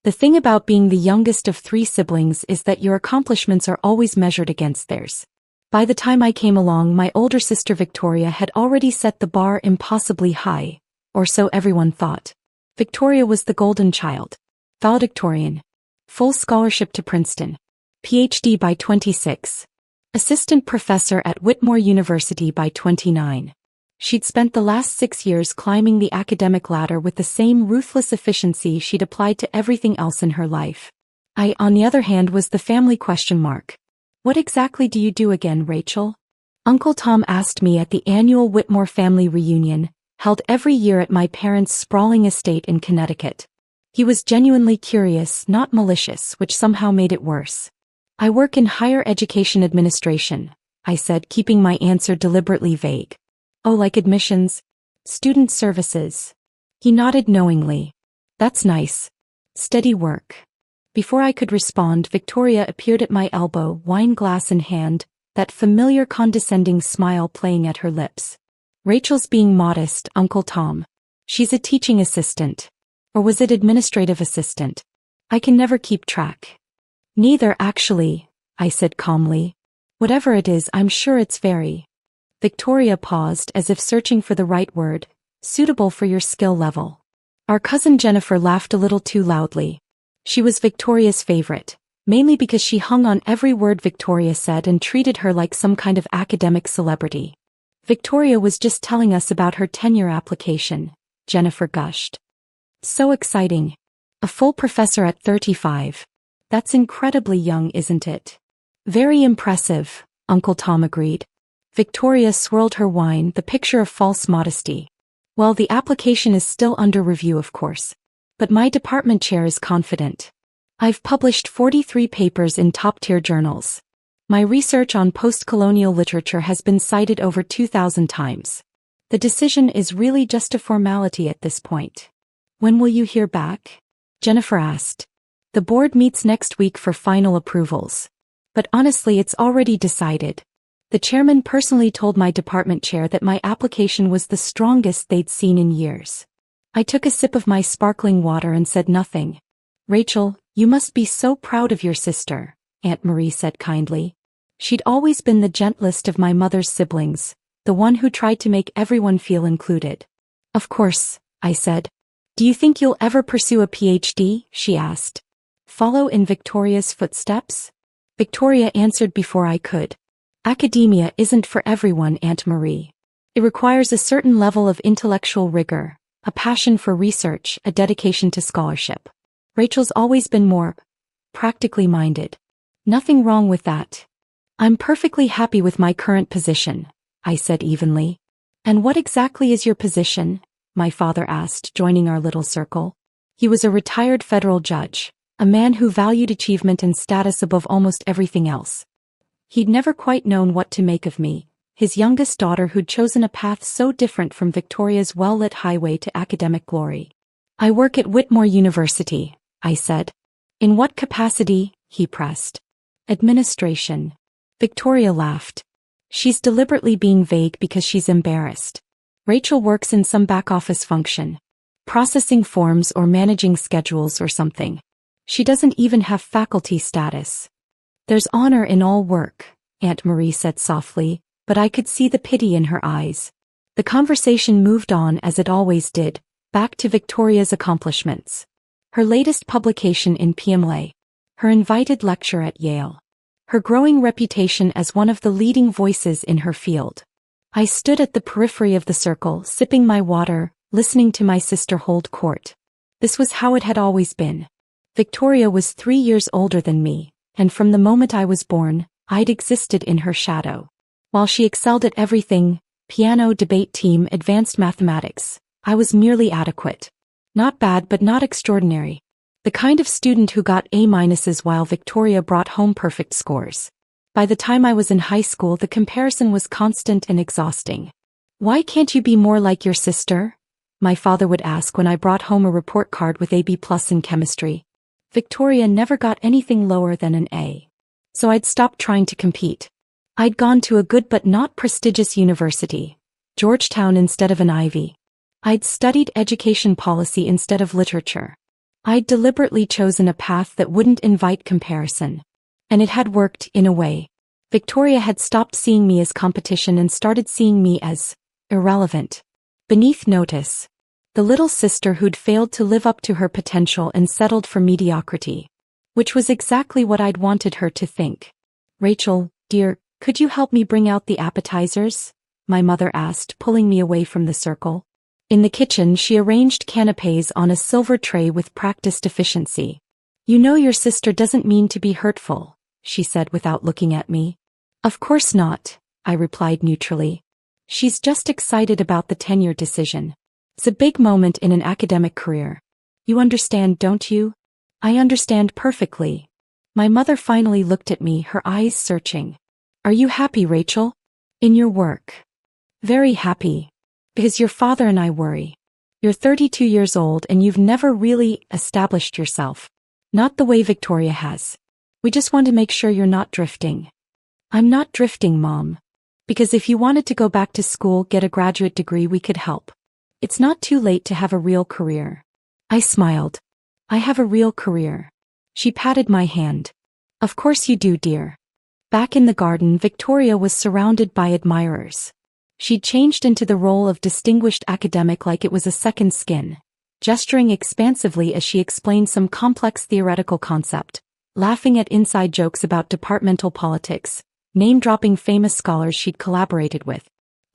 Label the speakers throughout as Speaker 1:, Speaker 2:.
Speaker 1: The thing about being the youngest of 3 siblings is that your accomplishments are always measured against theirs. By the time I came along, my older sister Victoria had already set the bar impossibly high, or so everyone thought. Victoria was the golden child. Valedictorian. Full scholarship to Princeton. PhD by 26. Assistant professor at Whitmore University by 29. She'd spent the last 6 years climbing the academic ladder with the same ruthless efficiency she'd applied to everything else in her life. I, on the other hand, was the family question mark. What exactly do you do again, Rachel? Uncle Tom asked me at the annual Whitmore family reunion, held every year at my parents' sprawling estate in Connecticut. He was genuinely curious, not malicious, which somehow made it worse. I work in higher education administration, I said, keeping my answer deliberately vague. Oh, like admissions? Student services. He nodded knowingly. That's nice. Steady work. Before I could respond, Victoria appeared at my elbow, wine glass in hand, that familiar condescending smile playing at her lips. Rachel's being modest, Uncle Tom. She's a teaching assistant. Or was it administrative assistant? I can never keep track. Neither, actually, I said calmly. Whatever it is, I'm sure it's very. Victoria paused as if searching for the right word, suitable for your skill level. Our cousin Jennifer laughed a little too loudly. She was Victoria's favorite, mainly because she hung on every word Victoria said and treated her like some kind of academic celebrity. Victoria was just telling us about her tenure application, Jennifer gushed. So exciting. A full professor at 35. That's incredibly young, isn't it? Very impressive, Uncle Tom agreed. Victoria swirled her wine, the picture of false modesty. Well, the application is still under review, of course. But my department chair is confident. I've published 43 papers in top-tier journals. My research on post-colonial literature has been cited over 2,000 times. The decision is really just a formality at this point. When will you hear back? Jennifer asked. The board meets next week for final approvals. But honestly, it's already decided. The chairman personally told my department chair that my application was the strongest they'd seen in years. I took a sip of my sparkling water and said nothing. Rachel, you must be so proud of your sister, Aunt Marie said kindly. She'd always been the gentlest of my mother's siblings, the one who tried to make everyone feel included. Of course, I said. Do you think you'll ever pursue a PhD? She asked. Follow in Victoria's footsteps? Victoria answered before I could. Academia isn't for everyone, Aunt Marie. It requires a certain level of intellectual rigor, a passion for research, a dedication to scholarship. Rachel's always been more practically minded. Nothing wrong with that. I'm perfectly happy with my current position, I said evenly. And what exactly is your position? My father asked, joining our little circle. He was a retired federal judge, a man who valued achievement and status above almost everything else. He'd never quite known what to make of me, his youngest daughter who'd chosen a path so different from Victoria's well-lit highway to academic glory. I work at Whitmore University, I said. In what capacity? He pressed. Administration. Victoria laughed. She's deliberately being vague because she's embarrassed. Rachel works in some back-office function. Processing forms or managing schedules or something. She doesn't even have faculty status. There's honor in all work, Aunt Marie said softly, but I could see the pity in her eyes. The conversation moved on as it always did, back to Victoria's accomplishments. Her latest publication in PMLA. Her invited lecture at Yale. Her growing reputation as one of the leading voices in her field. I stood at the periphery of the circle, sipping my water, listening to my sister hold court. This was how it had always been. Victoria was 3 years older than me. And from the moment I was born, I'd existed in her shadow. While she excelled at everything, piano, debate team, advanced mathematics, I was merely adequate. Not bad but not extraordinary. The kind of student who got A- while Victoria brought home perfect scores. By the time I was in high school, the comparison was constant and exhausting. Why can't you be more like your sister? My father would ask when I brought home a report card with AB+ in chemistry. Victoria never got anything lower than an A. So I'd stopped trying to compete. I'd gone to a good but not prestigious university, Georgetown instead of an Ivy. I'd studied education policy instead of literature. I'd deliberately chosen a path that wouldn't invite comparison. And it had worked, in a way. Victoria had stopped seeing me as competition and started seeing me as irrelevant. Beneath notice. The little sister who'd failed to live up to her potential and settled for mediocrity. Which was exactly what I'd wanted her to think. Rachel, dear, could you help me bring out the appetizers? My mother asked, pulling me away from the circle. In the kitchen, she arranged canapes on a silver tray with practiced efficiency. You know your sister doesn't mean to be hurtful, she said without looking at me. Of course not, I replied neutrally. She's just excited about the tenure decision. It's a big moment in an academic career. You understand, don't you? I understand perfectly. My mother finally looked at me, her eyes searching. Are you happy, Rachel? In your work? Very happy. Because your father and I worry. You're 32 years old and you've never really established yourself. Not the way Victoria has. We just want to make sure you're not drifting. I'm not drifting, Mom. Because if you wanted to go back to school, get a graduate degree, we could help. It's not too late to have a real career. I smiled. I have a real career. She patted my hand. Of course you do, dear. Back in the garden, Victoria was surrounded by admirers. She'd changed into the role of distinguished academic like it was a second skin, gesturing expansively as she explained some complex theoretical concept, laughing at inside jokes about departmental politics, name-dropping famous scholars she'd collaborated with.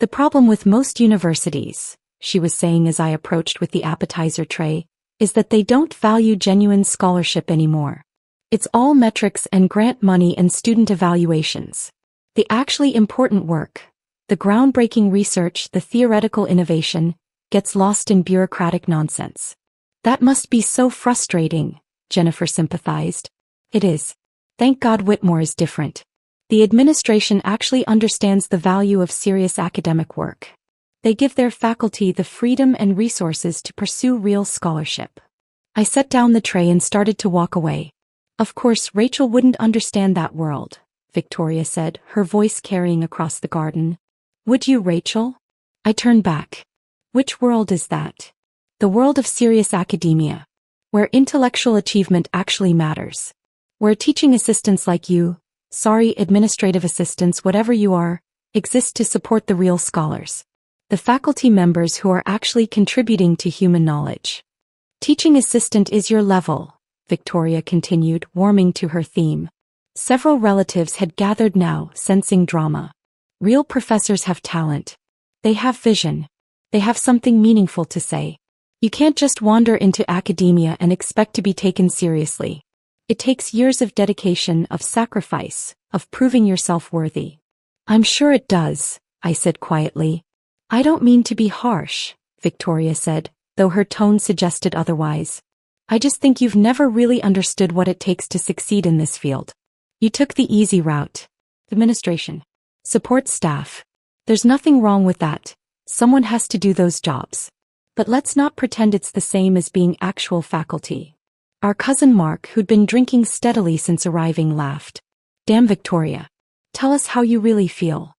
Speaker 1: The problem with most universities, she was saying as I approached with the appetizer tray, is that they don't value genuine scholarship anymore. It's all metrics and grant money and student evaluations. The actually important work, the groundbreaking research, the theoretical innovation, gets lost in bureaucratic nonsense. That must be so frustrating, Jennifer sympathized. It is. Thank God Whitmore is different. The administration actually understands the value of serious academic work. They give their faculty the freedom and resources to pursue real scholarship. I set down the tray and started to walk away. Of course, Rachel wouldn't understand that world, Victoria said, her voice carrying across the garden. Would you, Rachel? I turned back. Which world is that? The world of serious academia. Where intellectual achievement actually matters. Where teaching assistants like you, administrative assistants, whatever you are, exist to support the real scholars. The faculty members who are actually contributing to human knowledge. Teaching assistant is your level, Victoria continued, warming to her theme. Several relatives had gathered now, sensing drama. Real professors have talent. They have vision. They have something meaningful to say. You can't just wander into academia and expect to be taken seriously. It takes years of dedication, of sacrifice, of proving yourself worthy. I'm sure it does, I said quietly. I don't mean to be harsh, Victoria said, though her tone suggested otherwise. I just think you've never really understood what it takes to succeed in this field. You took the easy route. Administration. Support staff. There's nothing wrong with that. Someone has to do those jobs. But let's not pretend it's the same as being actual faculty. Our cousin Mark, who'd been drinking steadily since arriving, laughed. Damn, Victoria. Tell us how you really feel.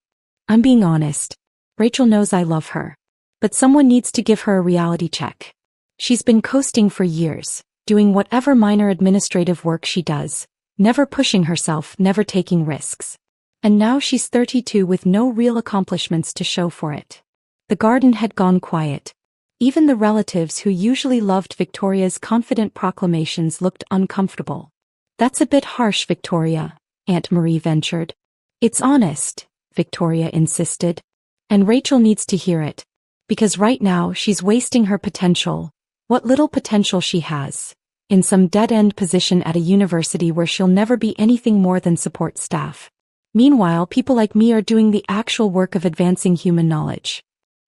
Speaker 1: I'm being honest. Rachel knows I love her. But someone needs to give her a reality check. She's been coasting for years, doing whatever minor administrative work she does, never pushing herself, never taking risks. And now she's 32 with no real accomplishments to show for it. The garden had gone quiet. Even the relatives who usually loved Victoria's confident proclamations looked uncomfortable. That's a bit harsh, Victoria, Aunt Marie ventured. It's honest, Victoria insisted. And Rachel needs to hear it. Because right now she's wasting her potential, what little potential she has, in some dead-end position at a university where she'll never be anything more than support staff. Meanwhile, people like me are doing the actual work of advancing human knowledge.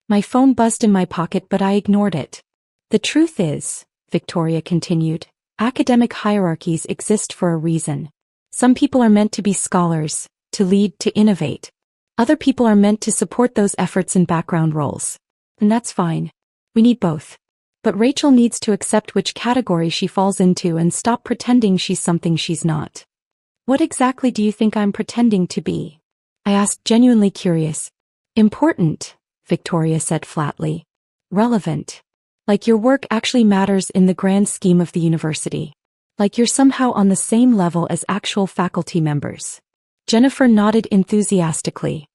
Speaker 1: My phone buzzed in my pocket, but I ignored it. The truth is, Victoria continued, academic hierarchies exist for a reason. Some people are meant to be scholars, to lead, to innovate. Other people are meant to support those efforts in background roles. And that's fine. We need both. But Rachel needs to accept which category she falls into and stop pretending she's something she's not. What exactly do you think I'm pretending to be? I asked, genuinely curious. Important, Victoria said flatly. Relevant. Like your work actually matters in the grand scheme of the university. Like you're somehow on the same level as actual faculty members. Jennifer nodded enthusiastically.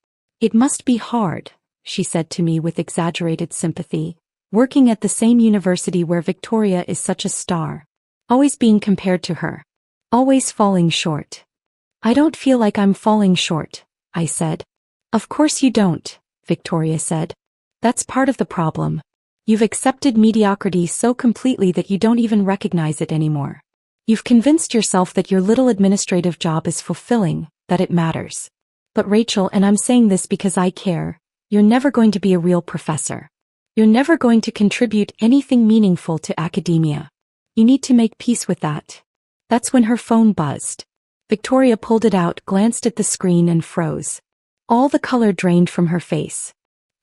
Speaker 1: It must be hard, she said to me with exaggerated sympathy, working at the same university where Victoria is such a star. Always being compared to her. Always falling short. I don't feel like I'm falling short, I said. Of course you don't, Victoria said. That's part of the problem. You've accepted mediocrity so completely that you don't even recognize it anymore. You've convinced yourself that your little administrative job is fulfilling, that it matters. But Rachel, and I'm saying this because I care, you're never going to be a real professor. You're never going to contribute anything meaningful to academia. You need to make peace with that. That's when her phone buzzed. Victoria pulled it out, glanced at the screen and froze. All the color drained from her face.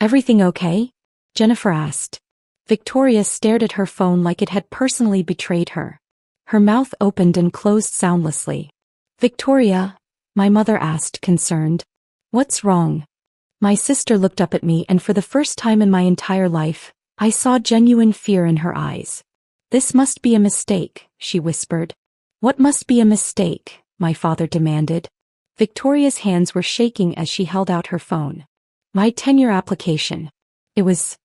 Speaker 1: Everything okay? Jennifer asked. Victoria stared at her phone like it had personally betrayed her. Her mouth opened and closed soundlessly. Victoria, my mother asked, concerned. What's wrong? My sister looked up at me, and for the first time in my entire life, I saw genuine fear in her eyes. This must be a mistake, she whispered. What must be a mistake? My father demanded. Victoria's hands were shaking as she held out her phone. My tenure application. It was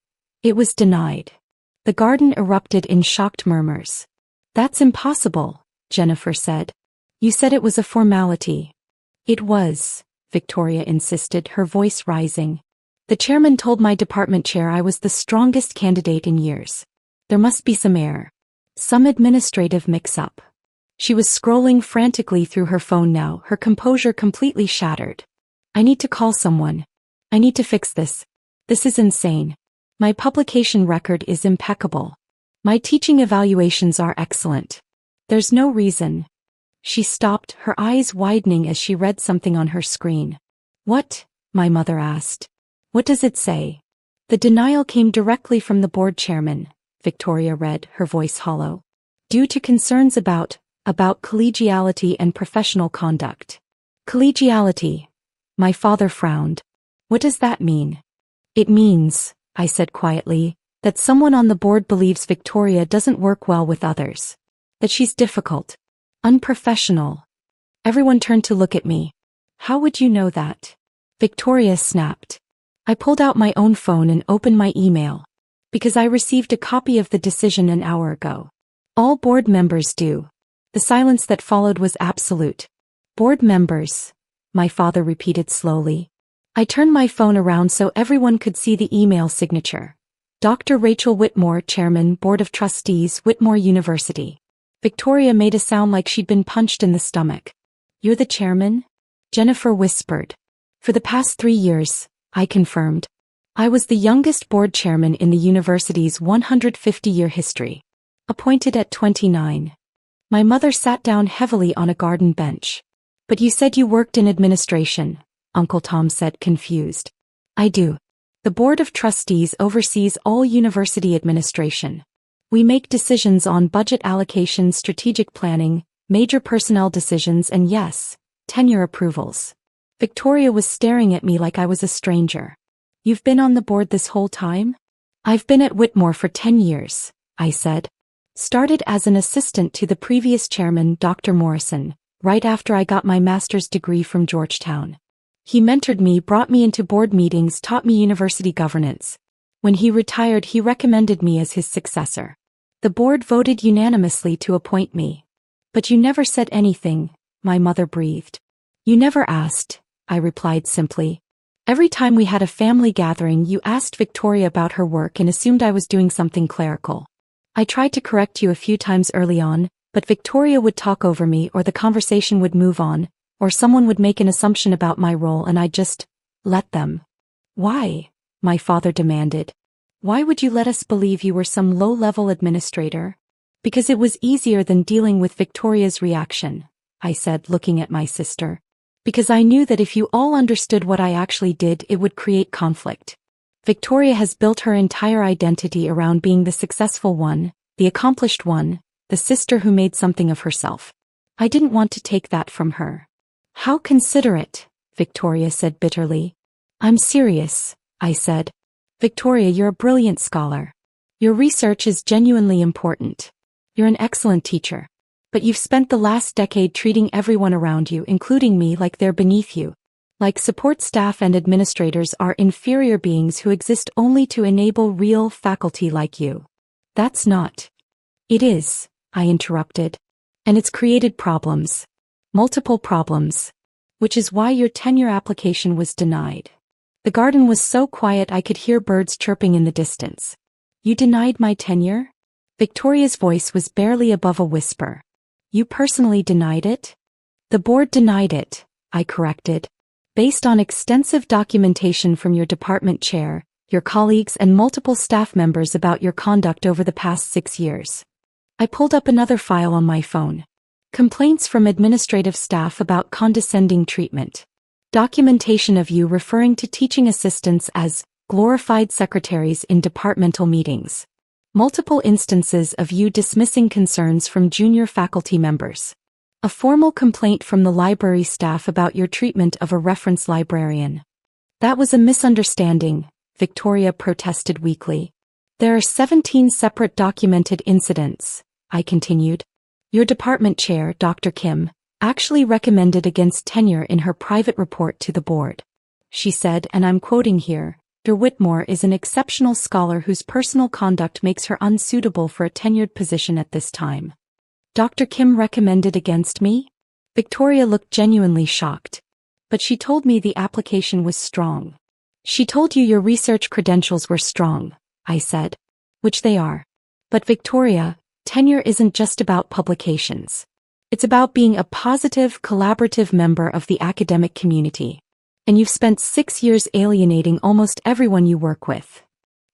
Speaker 1: denied. The garden erupted in shocked murmurs. That's impossible, Jennifer said. You said it was a formality. It was, Victoria insisted, her voice rising. The chairman told my department chair I was the strongest candidate in years. There must be some error. Some administrative mix-up. She was scrolling frantically through her phone now, her composure completely shattered. I need to call someone. I need to fix this. This is insane. My publication record is impeccable. My teaching evaluations are excellent. There's no reason. She stopped, her eyes widening as she read something on her screen. What? My mother asked. What does it say? The denial came directly from the board chairman, Victoria read, her voice hollow. Due to concerns about collegiality and professional conduct. Collegiality. My father frowned. What does that mean? It means, I said quietly, that someone on the board believes Victoria doesn't work well with others. That she's difficult. Unprofessional. Everyone turned to look at me. How would you know that? Victoria snapped. I pulled out my own phone and opened my email. Because I received a copy of the decision an hour ago. All board members do. The silence that followed was absolute. Board members, my father repeated slowly. I turned my phone around so everyone could see the email signature. Dr. Rachel Whitmore, Chairman, Board of Trustees, Whitmore University. Victoria made a sound like she'd been punched in the stomach. You're the chairman? Jennifer whispered. For the past 3 years, I confirmed. I was the youngest board chairman in the university's 150-year history. Appointed at 29. My mother sat down heavily on a garden bench. But you said you worked in administration, Uncle Tom said, confused. I do. The Board of Trustees oversees all university administration. We make decisions on budget allocation, strategic planning, major personnel decisions, and yes, tenure approvals. Victoria was staring at me like I was a stranger. You've been on the board this whole time? I've been at Whitmore for 10 years, I said. Started as an assistant to the previous chairman, Dr. Morrison, right after I got my master's degree from Georgetown. He mentored me, brought me into board meetings, taught me university governance. When he retired, he recommended me as his successor. The board voted unanimously to appoint me. But you never said anything, my mother breathed. You never asked, I replied simply. Every time we had a family gathering, you asked Victoria about her work and assumed I was doing something clerical. I tried to correct you a few times early on, but Victoria would talk over me, or the conversation would move on, or someone would make an assumption about my role and I'd just let them. Why? My father demanded. Why would you let us believe you were some low-level administrator? Because it was easier than dealing with Victoria's reaction, I said, looking at my sister. Because I knew that if you all understood what I actually did, it would create conflict. Victoria has built her entire identity around being the successful one, the accomplished one, the sister who made something of herself. I didn't want to take that from her. How considerate, Victoria said bitterly. I'm serious, I said. Victoria, you're a brilliant scholar. Your research is genuinely important. You're an excellent teacher. But you've spent the last decade treating everyone around you, including me, like they're beneath you. Like support staff and administrators are inferior beings who exist only to enable real faculty like you. That's not. It is, I interrupted. And it's created problems. Multiple problems. Which is why your tenure application was denied. The garden was so quiet I could hear birds chirping in the distance. You denied my tenure? Victoria's voice was barely above a whisper. You personally denied it? The board denied it, I corrected. Based on extensive documentation from your department chair, your colleagues and multiple staff members about your conduct over the past 6 years. I pulled up another file on my phone. Complaints from administrative staff about condescending treatment. Documentation of you referring to teaching assistants as glorified secretaries in departmental meetings. Multiple instances of you dismissing concerns from junior faculty members. A formal complaint from the library staff about your treatment of a reference librarian. That was a misunderstanding, Victoria protested weakly. There are 17 separate documented incidents, I continued. Your department chair, Dr. Kim, actually recommended against tenure in her private report to the board. She said, and I'm quoting here, Dr. Whitmore is an exceptional scholar whose personal conduct makes her unsuitable for a tenured position at this time. Dr. Kim recommended against me? Victoria looked genuinely shocked. But she told me the application was strong. She told you your research credentials were strong, I said. Which they are. But Victoria, tenure isn't just about publications. It's about being a positive, collaborative member of the academic community. And you've spent 6 years alienating almost everyone you work with.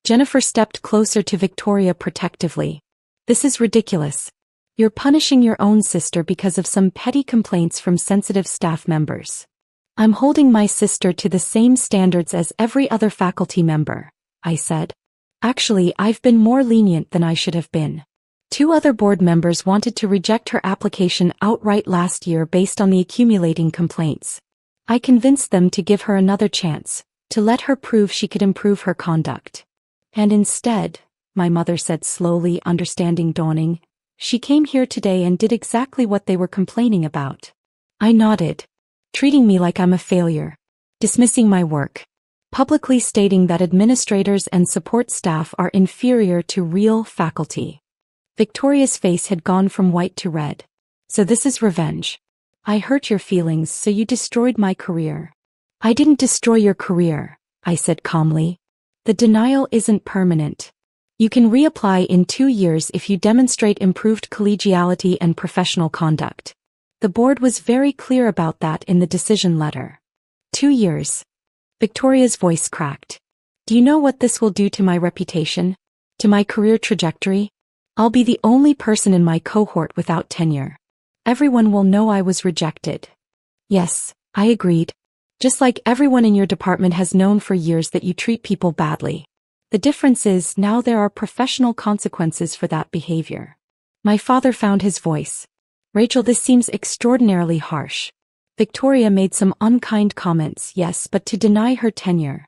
Speaker 1: Jennifer stepped closer to Victoria protectively. This is ridiculous. You're punishing your own sister because of some petty complaints from sensitive staff members. I'm holding my sister to the same standards as every other faculty member, I said. Actually, I've been more lenient than I should have been. 2 other board members wanted to reject her application outright last year based on the accumulating complaints. I convinced them to give her another chance, to let her prove she could improve her conduct. And instead, my mother said slowly, understanding dawning, she came here today and did exactly what they were complaining about. I nodded, treating me like I'm a failure, dismissing my work, publicly stating that administrators and support staff are inferior to real faculty. Victoria's face had gone from white to red. So this is revenge. I hurt your feelings, so you destroyed my career. I didn't destroy your career, I said calmly. The denial isn't permanent. You can reapply in 2 years if you demonstrate improved collegiality and professional conduct. The board was very clear about that in the decision letter. 2 years. Victoria's voice cracked. Do you know what this will do to my reputation? To my career trajectory? I'll be the only person in my cohort without tenure. Everyone will know I was rejected. Yes, I agreed. Just like everyone in your department has known for years that you treat people badly. The difference is now there are professional consequences for that behavior. My father found his voice. Rachel, this seems extraordinarily harsh. Victoria made some unkind comments, yes, but to deny her tenure.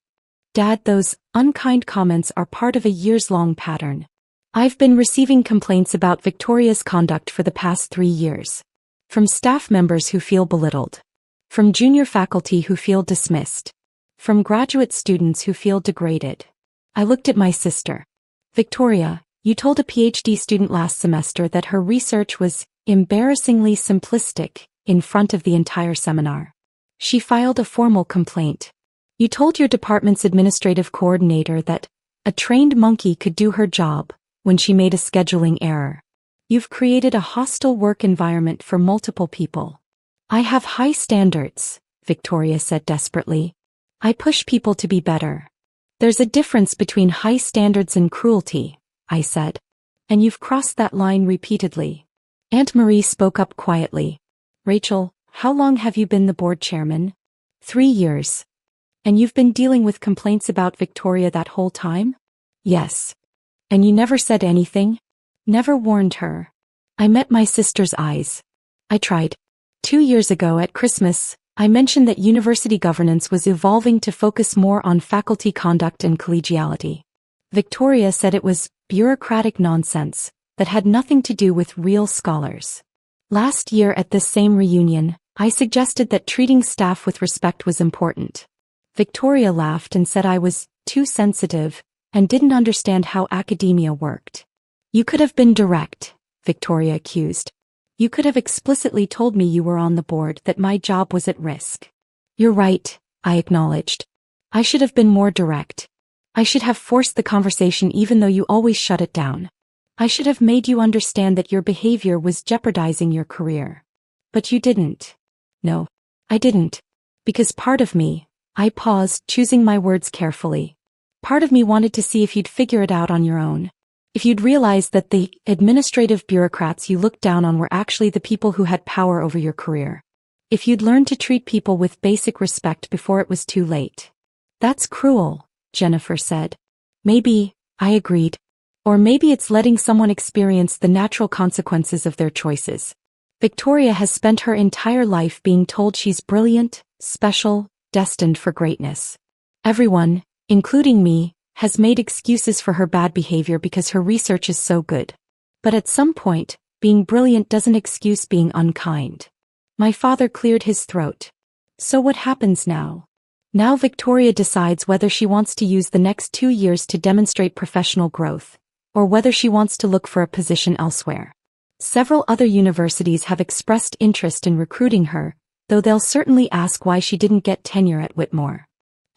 Speaker 1: Dad, those unkind comments are part of a years-long pattern. I've been receiving complaints about Victoria's conduct for the past 3 years. From staff members who feel belittled. From junior faculty who feel dismissed. From graduate students who feel degraded. I looked at my sister. Victoria, you told a PhD student last semester that her research was embarrassingly simplistic in front of the entire seminar. She filed a formal complaint. You told your department's administrative coordinator that a trained monkey could do her job when she made a scheduling error. You've created a hostile work environment for multiple people. I have high standards, Victoria said desperately. I push people to be better. There's a difference between high standards and cruelty, I said. And you've crossed that line repeatedly. Aunt Marie spoke up quietly. Rachel, how long have you been the board chairman? 3 years. And you've been dealing with complaints about Victoria that whole time? Yes. And you never said anything? Never warned her. I met my sister's eyes. I tried. 2 years ago at Christmas, I mentioned that university governance was evolving to focus more on faculty conduct and collegiality. Victoria said it was bureaucratic nonsense that had nothing to do with real scholars. Last year at this same reunion, I suggested that treating staff with respect was important. Victoria laughed and said I was too sensitive and didn't understand how academia worked. You could have been direct, Victoria accused. You could have explicitly told me you were on the board, that my job was at risk. You're right, I acknowledged. I should have been more direct. I should have forced the conversation even though you always shut it down. I should have made you understand that your behavior was jeopardizing your career. But you didn't. No, I didn't. Because part of me, I paused, choosing my words carefully. Part of me wanted to see if you'd figure it out on your own. If you'd realize that the administrative bureaucrats you looked down on were actually the people who had power over your career. If you'd learned to treat people with basic respect before it was too late. That's cruel, Jennifer said. Maybe, I agreed. Or maybe it's letting someone experience the natural consequences of their choices. Victoria has spent her entire life being told she's brilliant, special, destined for greatness. Everyone, including me, has made excuses for her bad behavior because her research is so good. But at some point, being brilliant doesn't excuse being unkind. My father cleared his throat. So what happens now? Now Victoria decides whether she wants to use the next 2 years to demonstrate professional growth, or whether she wants to look for a position elsewhere. Several other universities have expressed interest in recruiting her, though they'll certainly ask why she didn't get tenure at Whitmore.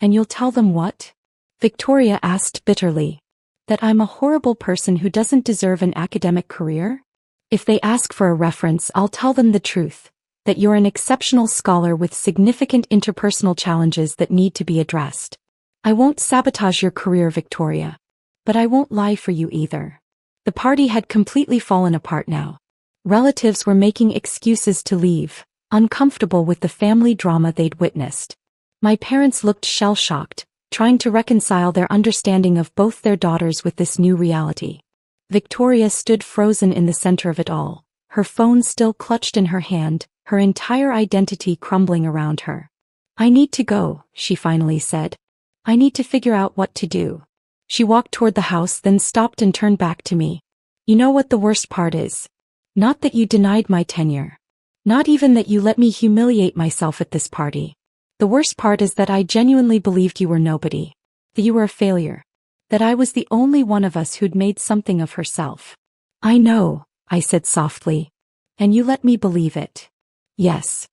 Speaker 1: And you'll tell them what? Victoria asked bitterly. That I'm a horrible person who doesn't deserve an academic career? If they ask for a reference, I'll tell them the truth. That you're an exceptional scholar with significant interpersonal challenges that need to be addressed. I won't sabotage your career, Victoria. But I won't lie for you either. The party had completely fallen apart now. Relatives were making excuses to leave, uncomfortable with the family drama they'd witnessed. My parents looked shell-shocked, trying to reconcile their understanding of both their daughters with this new reality. Victoria stood frozen in the center of it all, her phone still clutched in her hand, her entire identity crumbling around her. I need to go, she finally said. I need to figure out what to do. She walked toward the house, then stopped and turned back to me. You know what the worst part is? Not that you denied my tenure. Not even that you let me humiliate myself at this party. The worst part is that I genuinely believed you were nobody. That you were a failure. That I was the only one of us who'd made something of herself. I know, I said softly. And you let me believe it. Yes.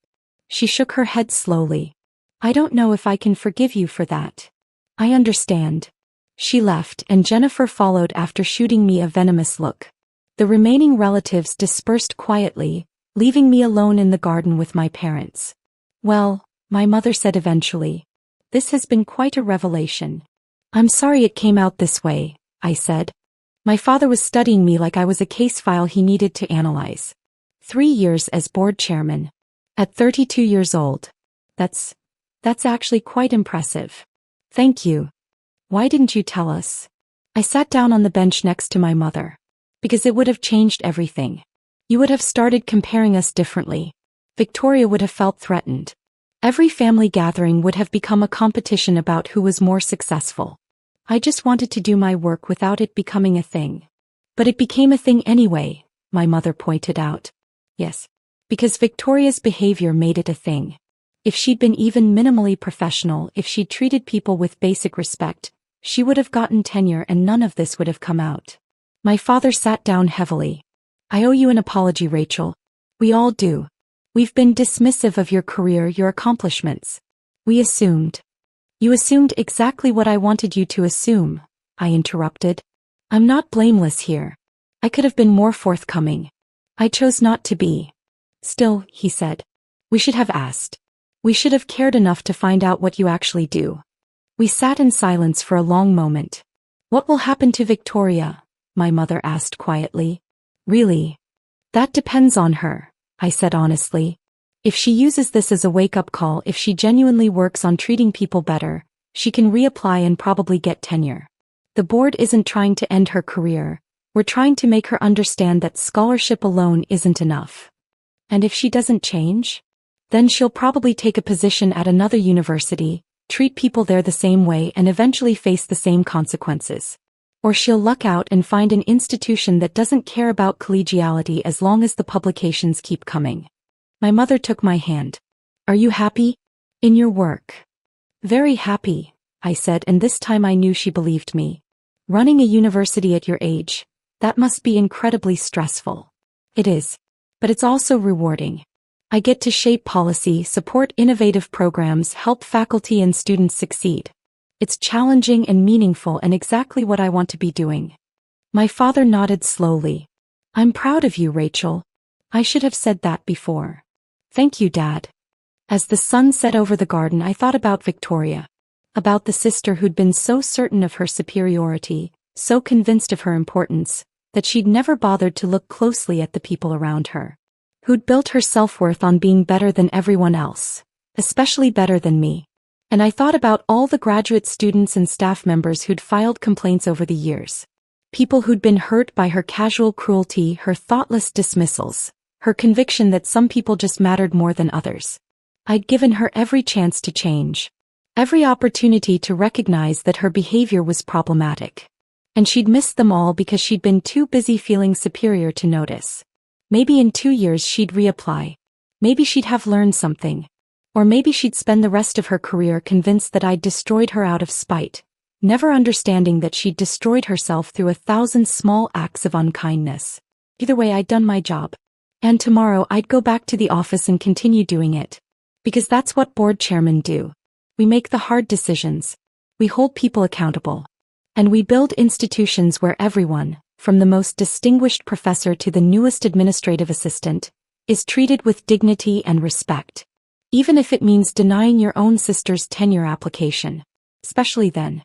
Speaker 1: She shook her head slowly. I don't know if I can forgive you for that. I understand. She left, and Jennifer followed after shooting me a venomous look. The remaining relatives dispersed quietly, leaving me alone in the garden with my parents. Well, my mother said eventually. This has been quite a revelation. I'm sorry it came out this way, I said. My father was studying me like I was a case file he needed to analyze. 3 years as board chairman. At 32 years old. That's actually quite impressive. Thank you. Why didn't you tell us? I sat down on the bench next to my mother. Because it would have changed everything. You would have started comparing us differently. Victoria would have felt threatened. Every family gathering would have become a competition about who was more successful. I just wanted to do my work without it becoming a thing. But it became a thing anyway, my mother pointed out. Yes. Because Victoria's behavior made it a thing. If she'd been even minimally professional, if she'd treated people with basic respect, she would have gotten tenure and none of this would have come out. My father sat down heavily. I owe you an apology, Rachel. We all do. We've been dismissive of your career, your accomplishments. We assumed. You assumed exactly what I wanted you to assume, I interrupted. I'm not blameless here. I could have been more forthcoming. I chose not to be. Still, he said. We should have asked. We should have cared enough to find out what you actually do. We sat in silence for a long moment. What will happen to Victoria? My mother asked quietly. Really? That depends on her, I said honestly. If she uses this as a wake-up call, if she genuinely works on treating people better, she can reapply and probably get tenure. The board isn't trying to end her career. We're trying to make her understand that scholarship alone isn't enough. And if she doesn't change? Then she'll probably take a position at another university, treat people there the same way and eventually face the same consequences. Or she'll luck out and find an institution that doesn't care about collegiality as long as the publications keep coming. My mother took my hand. Are you happy? In your work? Very happy, I said, and this time I knew she believed me. Running a university at your age, that must be incredibly stressful. It is. But it's also rewarding. I get to shape policy, support innovative programs, help faculty and students succeed. It's challenging and meaningful and exactly what I want to be doing. My father nodded slowly. I'm proud of you, Rachel. I should have said that before. Thank you, Dad. As the sun set over the garden, I thought about Victoria. About the sister who'd been so certain of her superiority, so convinced of her importance, that she'd never bothered to look closely at the people around her. Who'd built her self-worth on being better than everyone else, especially better than me. And I thought about all the graduate students and staff members who'd filed complaints over the years. People who'd been hurt by her casual cruelty, her thoughtless dismissals, her conviction that some people just mattered more than others. I'd given her every chance to change. Every opportunity to recognize that her behavior was problematic. And she'd missed them all because she'd been too busy feeling superior to notice. Maybe in 2 years she'd reapply. Maybe she'd have learned something. Or maybe she'd spend the rest of her career convinced that I'd destroyed her out of spite, never understanding that she'd destroyed herself through 1,000 small acts of unkindness. Either way, I'd done my job. And tomorrow I'd go back to the office and continue doing it. Because that's what board chairmen do. We make the hard decisions. We hold people accountable. And we build institutions where everyone, from the most distinguished professor to the newest administrative assistant, is treated with dignity and respect. Even if it means denying your own sister's tenure application. Especially then.